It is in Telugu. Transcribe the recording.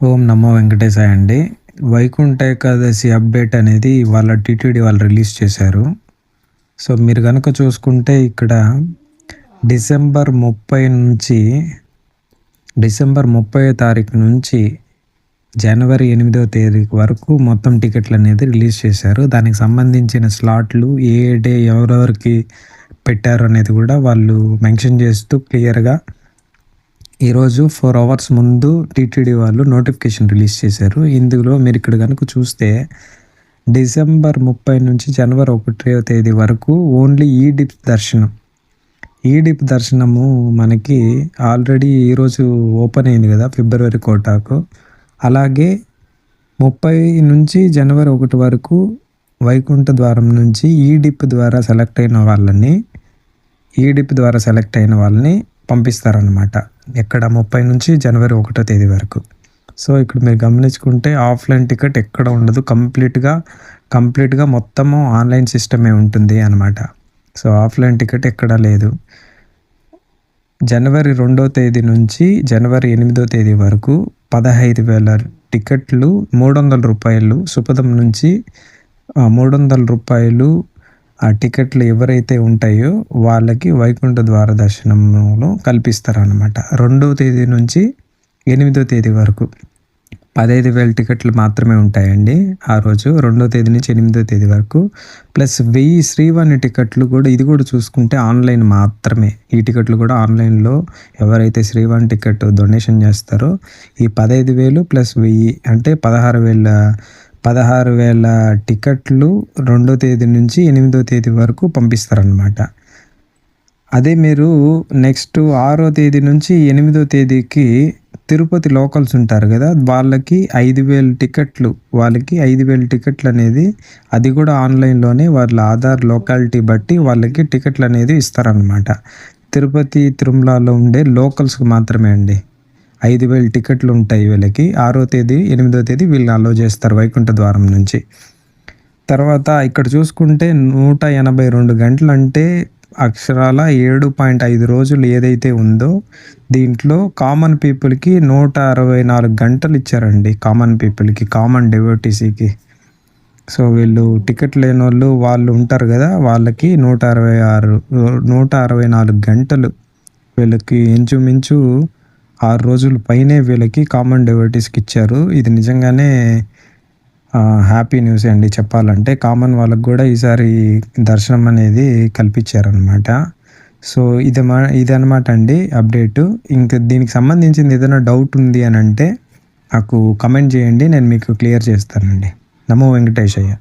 ఓం నమో వెంకటేశాయ అండి. వైకుంఠ ఏకాదశి అప్డేట్ అనేది వాళ్ళ టీటీడీ వాళ్ళు రిలీజ్ చేశారు. సో, మీరు గనక చూసుకుంటే ఇక్కడ డిసెంబర్ 30 నుంచి డిసెంబర్ 30 తారీఖు నుంచి జనవరి 8వ తేదీ వరకు మొత్తం టికెట్లనేది రిలీజ్ చేశారు. దానికి సంబంధించిన స్లాట్లు ఏ డే ఎవరెవరికి పెట్టారు అనేది కూడా వాళ్ళు మెన్షన్ చేస్తూ క్లియర్‌గా ఈరోజు 4 అవర్స్ ముందు టీటీడీ వాళ్ళు నోటిఫికేషన్ రిలీజ్ చేశారు. ఇందులో మీరు ఇక్కడ గనుక చూస్తే డిసెంబర్ 30 నుంచి జనవరి 1వ తేదీ వరకు ఓన్లీ ఈ డిప్ దర్శనము మనకి ఆల్రెడీ ఈరోజు ఓపెన్ అయింది కదా, ఫిబ్రవరి కోటాకు. అలాగే 30 నుంచి జనవరి 1 వరకు వైకుంఠ ద్వారం నుంచి ఈ డిప్ ద్వారా సెలెక్ట్ అయిన వాళ్ళని పంపిస్తారనమాట. ఎక్కడ 30 నుంచి జనవరి 1వ తేదీ వరకు. సో, ఇక్కడ మీరు గమనించుకుంటే ఆఫ్లైన్ టికెట్ ఎక్కడ ఉండదు. కంప్లీట్గా మొత్తము ఆన్లైన్ సిస్టమే ఉంటుంది అనమాట. సో, ఆఫ్లైన్ టికెట్ ఎక్కడా లేదు. జనవరి 2వ తేదీ నుంచి జనవరి 8వ తేదీ వరకు 15,000 టికెట్లు రూ. 300 సుపథం నుంచి రూ. 300 ఆ టికెట్లు ఎవరైతే ఉంటాయో వాళ్ళకి వైకుంఠ ద్వార దర్శనంలో కల్పిస్తారనమాట. 2వ తేదీ నుంచి 8వ తేదీ వరకు 15,000 టికెట్లు మాత్రమే ఉంటాయండి ఆ రోజు. 2వ తేదీ నుంచి 8వ తేదీ వరకు. ప్లస్ 1000 శ్రీవాణి టికెట్లు కూడా, ఇది కూడా చూసుకుంటే ఆన్లైన్ మాత్రమే. ఈ టికెట్లు కూడా ఆన్లైన్లో ఎవరైతే శ్రీవాణి టికెట్ డొనేషన్ చేస్తారో ఈ 15,000 ప్లస్ 1000 అంటే 16,000 టికెట్లు 2వ తేదీ నుంచి 8వ తేదీ వరకు పంపిస్తారనమాట. అదే మీరు నెక్స్ట్ 6వ తేదీ నుంచి 8వ తేదీకి తిరుపతి లోకల్స్ ఉంటారు కదా, వాళ్ళకి 5,000 టికెట్లు అనేది అది కూడా ఆన్లైన్లోనే వాళ్ళ ఆధార్ లొకాలిటీ బట్టి వాళ్ళకి టికెట్లు అనేది ఇస్తారనమాట. తిరుపతి తిరుమలలో ఉండే లోకల్స్కి మాత్రమే అండి 5,000 టికెట్లు ఉంటాయి వీళ్ళకి. 6వ తేదీ 8వ తేదీ వీళ్ళు అలో చేస్తారు వైకుంఠ ద్వారం నుంచి. తర్వాత ఇక్కడ చూసుకుంటే 182 గంటలు అంటే అక్షరాల 7.5 రోజులు ఏదైతే ఉందో దీంట్లో కామన్ పీపుల్కి 164 గంటలు ఇచ్చారండి. కామన్ పీపుల్కి, కామన్ డివోటీసీకి. సో, వీళ్ళు టికెట్ లేని వాళ్ళు ఉంటారు కదా, వాళ్ళకి 164 గంటలు వీళ్ళకి ఇంచుమించు 6 రోజుల పైనే వీళ్ళకి కామన్ డివోటీస్కి ఇచ్చారు. ఇది నిజంగానే హ్యాపీ న్యూస్ అండి చెప్పాలంటే. కామన్ వాళ్ళకు కూడా ఈసారి దర్శనం అనేది కల్పించారనమాట. సో, ఇదనమాట అండి అప్డేటు. ఇంకా దీనికి సంబంధించింది ఏదైనా డౌట్ ఉంది అని అంటే నాకు కమెంట్ చేయండి, నేను మీకు క్లియర్ చేస్తానండి. నమో వెంకటేశయ్య.